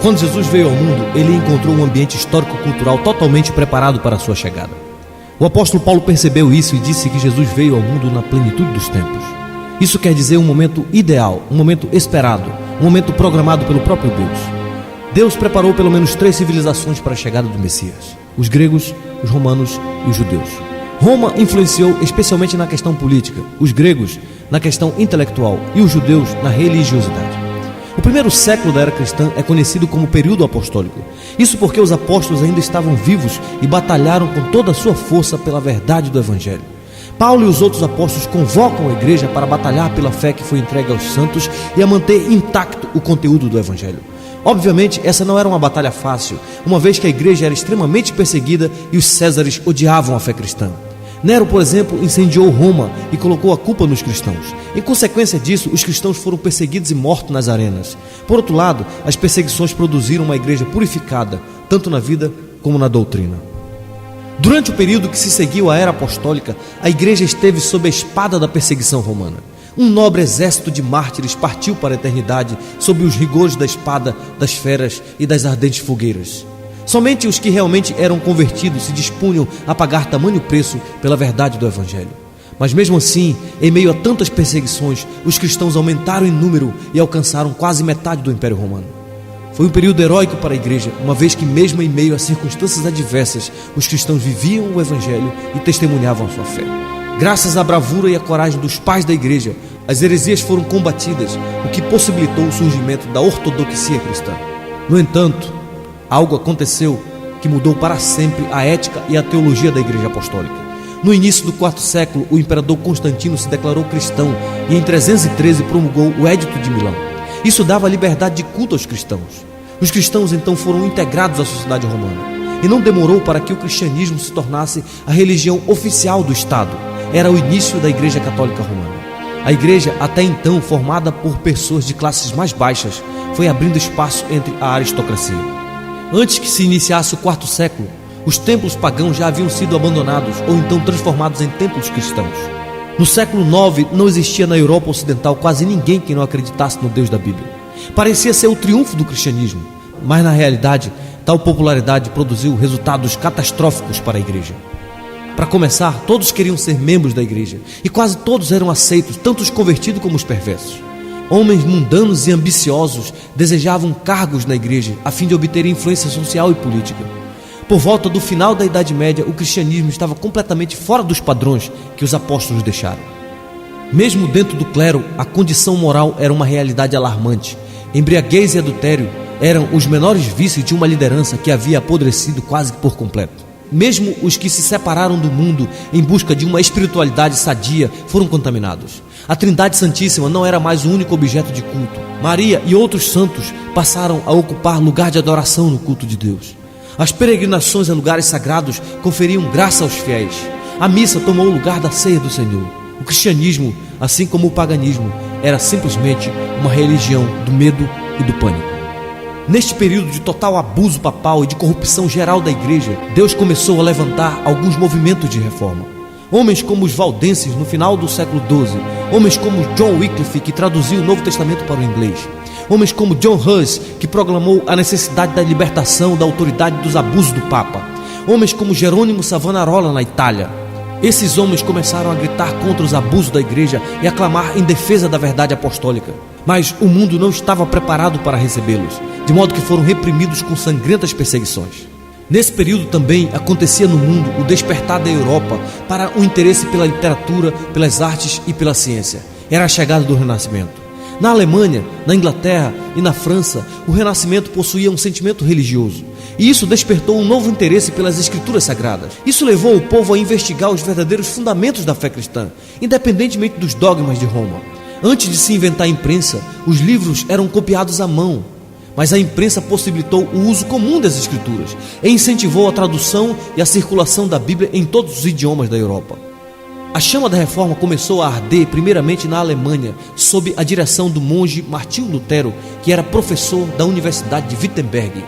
Quando Jesus veio ao mundo, ele encontrou um ambiente histórico-cultural totalmente preparado para a sua chegada. O apóstolo Paulo percebeu isso e disse que Jesus veio ao mundo na plenitude dos tempos. Isso quer dizer um momento ideal, um momento esperado, um momento programado pelo próprio Deus. Deus preparou pelo menos 3 civilizações para a chegada do Messias: os gregos, os romanos e os judeus. Roma influenciou especialmente na questão política, os gregos na questão intelectual e os judeus na religiosidade. O primeiro século da era cristã é conhecido como período apostólico. Isso porque os apóstolos ainda estavam vivos e batalharam com toda a sua força pela verdade do Evangelho. Paulo e os outros apóstolos convocam a igreja para batalhar pela fé que foi entregue aos santos e a manter intacto o conteúdo do Evangelho. Obviamente, essa não era uma batalha fácil, uma vez que a igreja era extremamente perseguida e os césares odiavam a fé cristã. Nero, por exemplo, incendiou Roma e colocou a culpa nos cristãos. Em consequência disso, os cristãos foram perseguidos e mortos nas arenas. Por outro lado, as perseguições produziram uma igreja purificada, tanto na vida como na doutrina. Durante o período que se seguiu à era apostólica, a igreja esteve sob a espada da perseguição romana. Um nobre exército de mártires partiu para a eternidade sob os rigores da espada, das feras e das ardentes fogueiras. Somente os que realmente eram convertidos se dispunham a pagar tamanho preço pela verdade do Evangelho. Mas mesmo assim, em meio a tantas perseguições, os cristãos aumentaram em número e alcançaram quase metade do Império Romano. Foi um período heróico para a igreja, uma vez que mesmo em meio a circunstâncias adversas, os cristãos viviam o Evangelho e testemunhavam a sua fé. Graças à bravura e à coragem dos pais da igreja, as heresias foram combatidas, o que possibilitou o surgimento da ortodoxia cristã. No entanto, algo aconteceu que mudou para sempre a ética e a teologia da igreja apostólica. No início do 4º século, o imperador Constantino se declarou cristão e em 313 promulgou o Édito de Milão. Isso dava liberdade de culto aos cristãos. Os cristãos então foram integrados à sociedade romana. E não demorou para que o cristianismo se tornasse a religião oficial do Estado. Era o início da Igreja Católica Romana. A igreja, até então formada por pessoas de classes mais baixas, foi abrindo espaço entre a aristocracia. Antes que se iniciasse o 4º século, os templos pagãos já haviam sido abandonados ou então transformados em templos cristãos. No século IX, não existia na Europa Ocidental quase ninguém que não acreditasse no Deus da Bíblia. Parecia ser o triunfo do cristianismo, mas na realidade, tal popularidade produziu resultados catastróficos para a igreja. Para começar, todos queriam ser membros da igreja e quase todos eram aceitos, tanto os convertidos como os perversos. Homens mundanos e ambiciosos desejavam cargos na igreja a fim de obter influência social e política. Por volta do final da Idade Média, o cristianismo estava completamente fora dos padrões que os apóstolos deixaram. Mesmo dentro do clero, a condição moral era uma realidade alarmante. Embriaguez e adultério eram os menores vícios de uma liderança que havia apodrecido quase por completo. Mesmo os que se separaram do mundo em busca de uma espiritualidade sadia foram contaminados. A Trindade Santíssima não era mais o único objeto de culto. Maria e outros santos passaram a ocupar lugar de adoração no culto de Deus. As peregrinações a lugares sagrados conferiam graça aos fiéis. A missa tomou o lugar da ceia do Senhor. O cristianismo, assim como o paganismo, era simplesmente uma religião do medo e do pânico. Neste período de total abuso papal e de corrupção geral da igreja, Deus começou a levantar alguns movimentos de reforma. Homens como os valdenses no final do século XII, homens como John Wycliffe, que traduziu o Novo Testamento para o inglês, homens como John Hus, que proclamou a necessidade da libertação da autoridade dos abusos do Papa, homens como Jerônimo Savonarola na Itália. Esses homens começaram a gritar contra os abusos da igreja e a clamar em defesa da verdade apostólica. Mas o mundo não estava preparado para recebê-los, de modo que foram reprimidos com sangrentas perseguições. Nesse período também acontecia no mundo o despertar da Europa para o interesse pela literatura, pelas artes e pela ciência. Era a chegada do Renascimento. Na Alemanha, na Inglaterra e na França, o Renascimento possuía um sentimento religioso. E isso despertou um novo interesse pelas escrituras sagradas. Isso levou o povo a investigar os verdadeiros fundamentos da fé cristã, independentemente dos dogmas de Roma. Antes de se inventar a imprensa, os livros eram copiados à mão. Mas a imprensa possibilitou o uso comum das escrituras e incentivou a tradução e a circulação da Bíblia em todos os idiomas da Europa. A chama da reforma começou a arder primeiramente na Alemanha, sob a direção do monge Martinho Lutero, que era professor da Universidade de Wittenberg.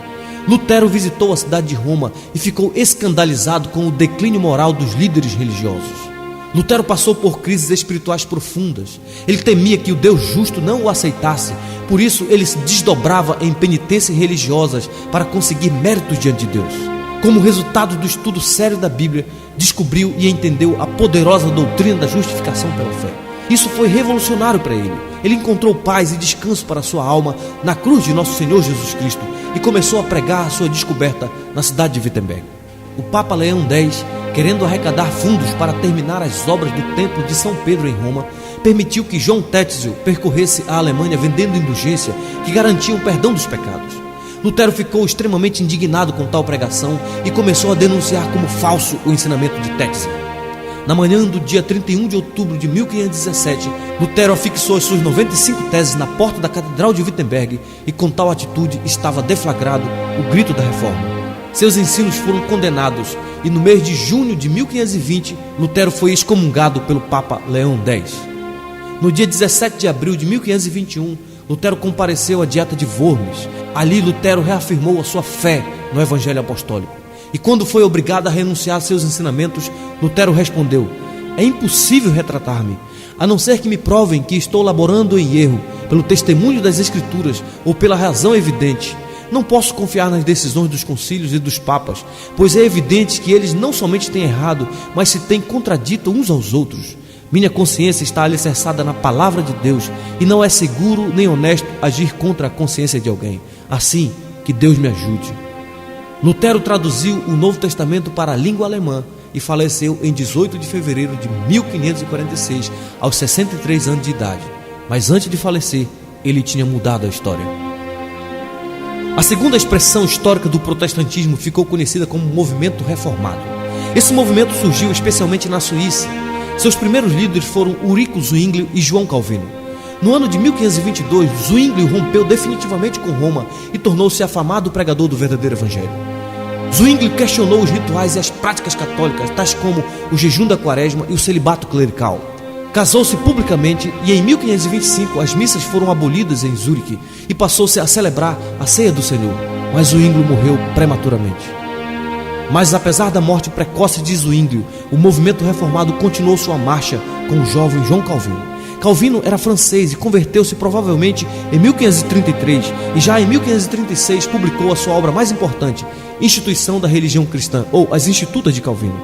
Lutero visitou a cidade de Roma e ficou escandalizado com o declínio moral dos líderes religiosos. Lutero passou por crises espirituais profundas. Ele temia que o Deus justo não o aceitasse. Por isso ele se desdobrava em penitências religiosas para conseguir méritos diante de Deus. Como resultado do estudo sério da Bíblia, descobriu e entendeu a poderosa doutrina da justificação pela fé. Isso foi revolucionário para ele. Ele encontrou paz e descanso para a sua alma na cruz de nosso Senhor Jesus Cristo e começou a pregar a sua descoberta na cidade de Wittenberg. O Papa Leão X, querendo arrecadar fundos para terminar as obras do Templo de São Pedro em Roma, permitiu que João Tetzel percorresse a Alemanha vendendo indulgência que garantiam o perdão dos pecados. Lutero ficou extremamente indignado com tal pregação e começou a denunciar como falso o ensinamento de Tetzel. Na manhã do dia 31 de outubro de 1517, Lutero afixou as suas 95 teses na porta da Catedral de Wittenberg e com tal atitude estava deflagrado o grito da Reforma. Seus ensinos foram condenados e no mês de junho de 1520, Lutero foi excomungado pelo Papa Leão X. No dia 17 de abril de 1521, Lutero compareceu à Dieta de Worms. Ali Lutero reafirmou a sua fé no Evangelho Apostólico. E quando foi obrigado a renunciar a seus ensinamentos, Lutero respondeu: é impossível retratar-me, a não ser que me provem que estou laborando em erro, pelo testemunho das Escrituras ou pela razão evidente. Não posso confiar nas decisões dos concílios e dos papas, pois é evidente que eles não somente têm errado, mas se têm contradito uns aos outros. Minha consciência está alicerçada na palavra de Deus e não é seguro nem honesto agir contra a consciência de alguém. Assim, que Deus me ajude. Lutero traduziu o Novo Testamento para a língua alemã e faleceu em 18 de fevereiro de 1546, aos 63 anos de idade. Mas antes de falecer, ele tinha mudado a história. A segunda expressão histórica do protestantismo ficou conhecida como movimento reformado. Esse movimento surgiu especialmente na Suíça. Seus primeiros líderes foram Ulrico Zwingli e João Calvino. No ano de 1522, Zwingli rompeu definitivamente com Roma e tornou-se afamado pregador do verdadeiro evangelho. Zwingli questionou os rituais e as práticas católicas, tais como o jejum da quaresma e o celibato clerical. Casou-se publicamente e em 1525 as missas foram abolidas em Zurique e passou-se a celebrar a ceia do Senhor, mas Zwingli morreu prematuramente. Mas apesar da morte precoce de Zwingli, o movimento reformado continuou sua marcha com o jovem João Calvino. Calvino era francês e converteu-se provavelmente em 1533 e já em 1536 publicou a sua obra mais importante, Instituição da Religião Cristã, ou As Institutas de Calvino.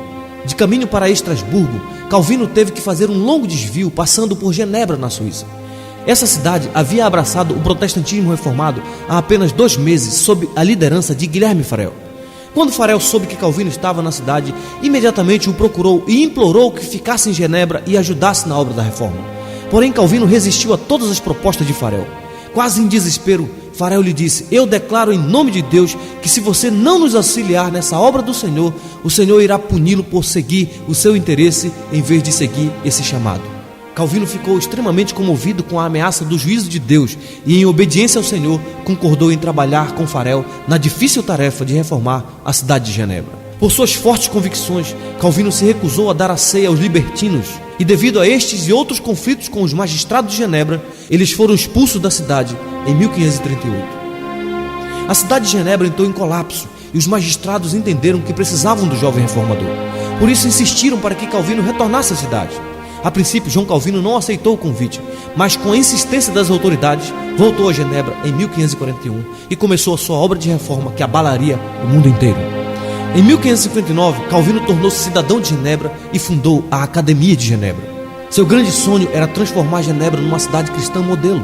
De caminho para Estrasburgo, Calvino teve que fazer um longo desvio passando por Genebra, na Suíça. Essa cidade havia abraçado o protestantismo reformado há apenas 2 meses sob a liderança de Guilherme Farel. Quando Farel soube que Calvino estava na cidade, imediatamente o procurou e implorou que ficasse em Genebra e ajudasse na obra da reforma. Porém, Calvino resistiu a todas as propostas de Farel. Quase em desespero, Farel lhe disse: eu declaro em nome de Deus que se você não nos auxiliar nessa obra do Senhor, o Senhor irá puni-lo por seguir o seu interesse em vez de seguir esse chamado. Calvino ficou extremamente comovido com a ameaça do juízo de Deus e, em obediência ao Senhor, concordou em trabalhar com Farel na difícil tarefa de reformar a cidade de Genebra. Por suas fortes convicções, Calvino se recusou a dar a ceia aos libertinos e, devido a estes e outros conflitos com os magistrados de Genebra, eles foram expulsos da cidade em 1538. A cidade de Genebra entrou em colapso e os magistrados entenderam que precisavam do jovem reformador. Por isso insistiram para que Calvino retornasse à cidade. A princípio, João Calvino não aceitou o convite, mas com a insistência das autoridades, voltou a Genebra em 1541 e começou a sua obra de reforma que abalaria o mundo inteiro. Em 1559, Calvino tornou-se cidadão de Genebra e fundou a Academia de Genebra. Seu grande sonho era transformar Genebra numa cidade cristã modelo.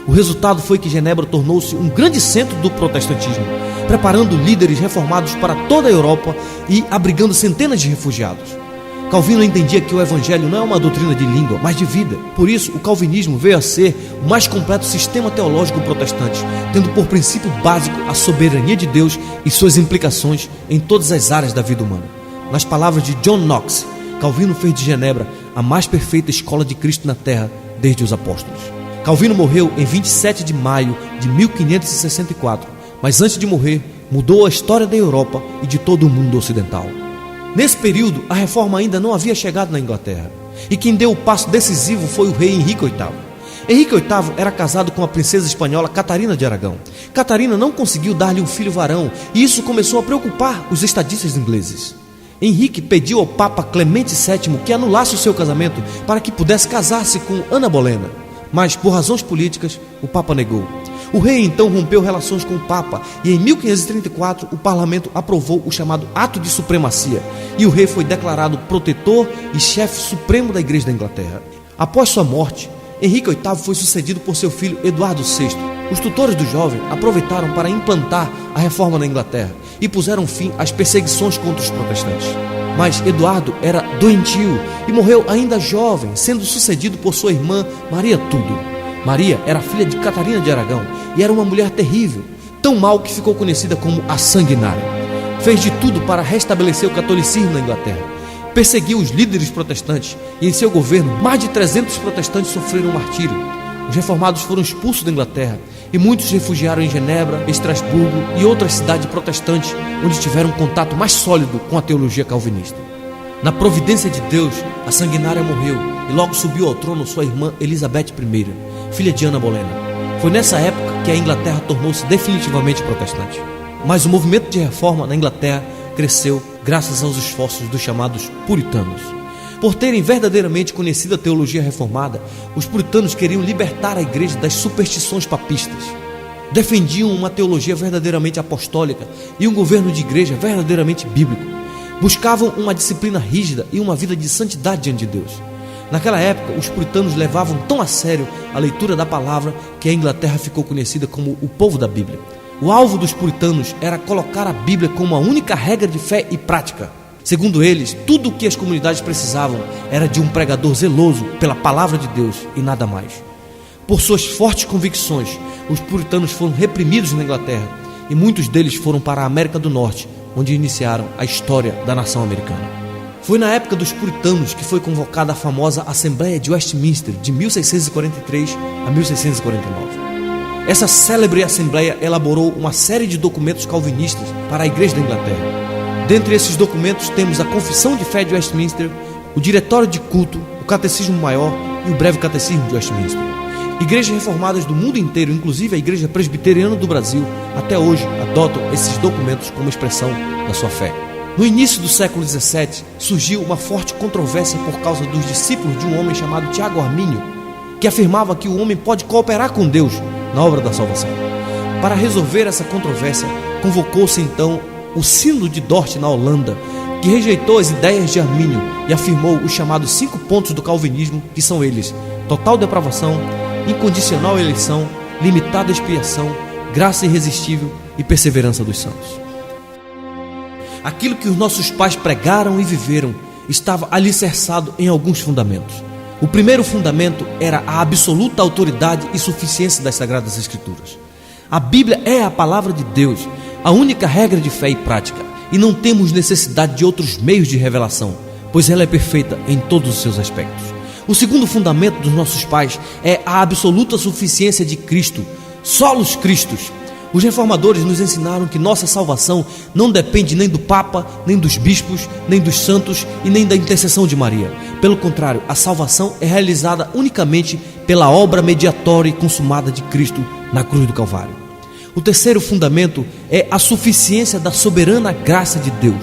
O resultado foi que Genebra tornou-se um grande centro do protestantismo, preparando líderes reformados para toda a Europa e abrigando centenas de refugiados. Calvino entendia que o evangelho não é uma doutrina de língua, mas de vida. Por isso, o calvinismo veio a ser o mais completo sistema teológico protestante, tendo por princípio básico a soberania de Deus e suas implicações em todas as áreas da vida humana. Nas palavras de John Knox, Calvino fez de Genebra a mais perfeita escola de Cristo na terra desde os apóstolos. Calvino morreu em 27 de maio de 1564, mas antes de morrer, mudou a história da Europa e de todo o mundo ocidental. Nesse período, a reforma ainda não havia chegado na Inglaterra, e quem deu o passo decisivo foi o rei Henrique VIII. Henrique VIII era casado com a princesa espanhola Catarina de Aragão. Catarina não conseguiu dar-lhe um filho varão, e isso começou a preocupar os estadistas ingleses. Henrique pediu ao Papa Clemente VII que anulasse o seu casamento para que pudesse casar-se com Ana Bolena, mas por razões políticas o Papa negou. O rei então rompeu relações com o Papa e em 1534 o parlamento aprovou o chamado Ato de Supremacia e o rei foi declarado protetor e chefe supremo da Igreja da Inglaterra. Após sua morte, Henrique VIII foi sucedido por seu filho Eduardo VI. Os tutores do jovem aproveitaram para implantar a reforma na Inglaterra e puseram fim às perseguições contra os protestantes. Mas Eduardo era doentio e morreu ainda jovem, sendo sucedido por sua irmã Maria Tudor. Maria era filha de Catarina de Aragão e era uma mulher terrível, tão mal que ficou conhecida como a Sanguinária. Fez de tudo para restabelecer o catolicismo na Inglaterra. Perseguiu os líderes protestantes e em seu governo mais de 300 protestantes sofreram martírio. Os reformados foram expulsos da Inglaterra e muitos se refugiaram em Genebra, Estrasburgo e outras cidades protestantes onde tiveram um contato mais sólido com a teologia calvinista. Na providência de Deus, a Sanguinária morreu e logo subiu ao trono sua irmã Elizabeth I, filha de Ana Bolena. Foi nessa época que a Inglaterra tornou-se definitivamente protestante. Mas o movimento de reforma na Inglaterra cresceu graças aos esforços dos chamados puritanos. Por terem verdadeiramente conhecido a teologia reformada, os puritanos queriam libertar a igreja das superstições papistas. Defendiam uma teologia verdadeiramente apostólica e um governo de igreja verdadeiramente bíblico. Buscavam uma disciplina rígida e uma vida de santidade diante de Deus. Naquela época, os puritanos levavam tão a sério a leitura da palavra que a Inglaterra ficou conhecida como o povo da Bíblia. O alvo dos puritanos era colocar a Bíblia como a única regra de fé e prática. Segundo eles, tudo o que as comunidades precisavam era de um pregador zeloso pela palavra de Deus e nada mais. Por suas fortes convicções, os puritanos foram reprimidos na Inglaterra e muitos deles foram para a América do Norte, onde iniciaram a história da nação americana. Foi na época dos puritanos que foi convocada a famosa Assembleia de Westminster, de 1643 a 1649. Essa célebre Assembleia elaborou uma série de documentos calvinistas para a Igreja da Inglaterra. Dentre esses documentos temos a Confissão de Fé de Westminster, o Diretório de Culto, o Catecismo Maior e o Breve Catecismo de Westminster. Igrejas reformadas do mundo inteiro, inclusive a Igreja Presbiteriana do Brasil, até hoje adotam esses documentos como expressão da sua fé. No início do século XVII, surgiu uma forte controvérsia por causa dos discípulos de um homem chamado Tiago Armínio, que afirmava que o homem pode cooperar com Deus na obra da salvação. Para resolver essa controvérsia, convocou-se então o Sínodo de Dort, na Holanda, que rejeitou as ideias de Armínio e afirmou os chamados 5 pontos do calvinismo, que são eles: total depravação, incondicional eleição, limitada expiação, graça irresistível e perseverança dos santos. Aquilo que os nossos pais pregaram e viveram estava alicerçado em alguns fundamentos. O primeiro fundamento era a absoluta autoridade e suficiência das Sagradas Escrituras. A Bíblia é a palavra de Deus, a única regra de fé e prática, e não temos necessidade de outros meios de revelação, pois ela é perfeita em todos os seus aspectos. O segundo fundamento dos nossos pais é a absoluta suficiência de Cristo, solos Cristos. Os reformadores nos ensinaram que nossa salvação não depende nem do Papa, nem dos bispos, nem dos santos e nem da intercessão de Maria. Pelo contrário, a salvação é realizada unicamente pela obra mediatória e consumada de Cristo na cruz do Calvário. O terceiro fundamento é a suficiência da soberana graça de Deus.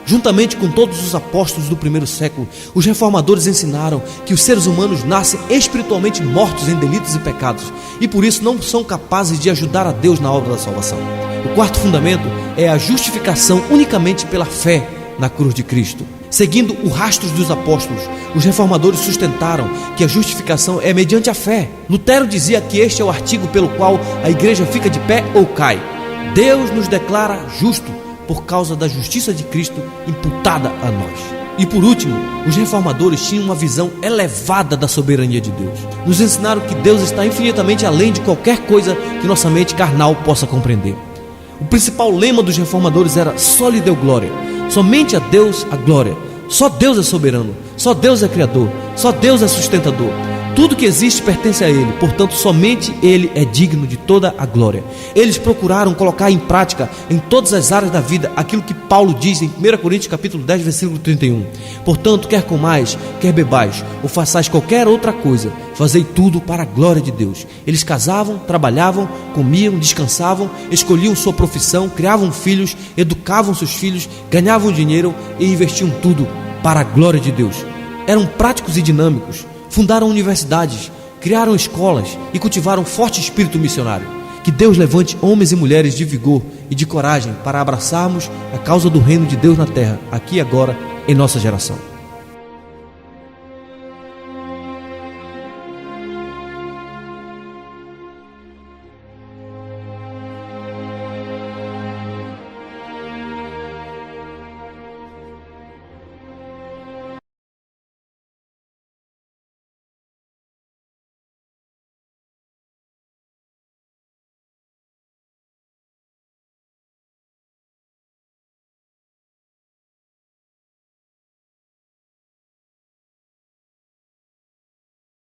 Juntamente com todos os apóstolos do primeiro século, os reformadores ensinaram que os seres humanos nascem espiritualmente mortos em delitos e pecados e por isso não são capazes de ajudar a Deus na obra da salvação. O quarto fundamento é a justificação unicamente pela fé na cruz de Cristo. Seguindo o rastro dos apóstolos, os reformadores sustentaram que a justificação é mediante a fé. Lutero dizia que este é o artigo pelo qual a igreja fica de pé ou cai. Deus nos declara justo por causa da justiça de Cristo imputada a nós. E por último, os reformadores tinham uma visão elevada da soberania de Deus. Nos ensinaram que Deus está infinitamente além de qualquer coisa que nossa mente carnal possa compreender. O principal lema dos reformadores era soli Deo glória. Somente a Deus a glória. Só Deus é soberano, só Deus é criador, só Deus é sustentador. Tudo que existe pertence a Ele, portanto somente Ele é digno de toda a glória. Eles procuraram colocar em prática em todas as áreas da vida aquilo que Paulo diz em 1 Coríntios capítulo 10, versículo 31. Portanto, quer comais, quer bebais, ou façais qualquer outra coisa, fazei tudo para a glória de Deus. Eles casavam, trabalhavam, comiam, descansavam, escolhiam sua profissão, criavam filhos, educavam seus filhos, ganhavam dinheiro e investiam tudo para a glória de Deus. Eram práticos e dinâmicos. Fundaram universidades, criaram escolas e cultivaram um forte espírito missionário. Que Deus levante homens e mulheres de vigor e de coragem para abraçarmos a causa do reino de Deus na terra, aqui e agora, em nossa geração.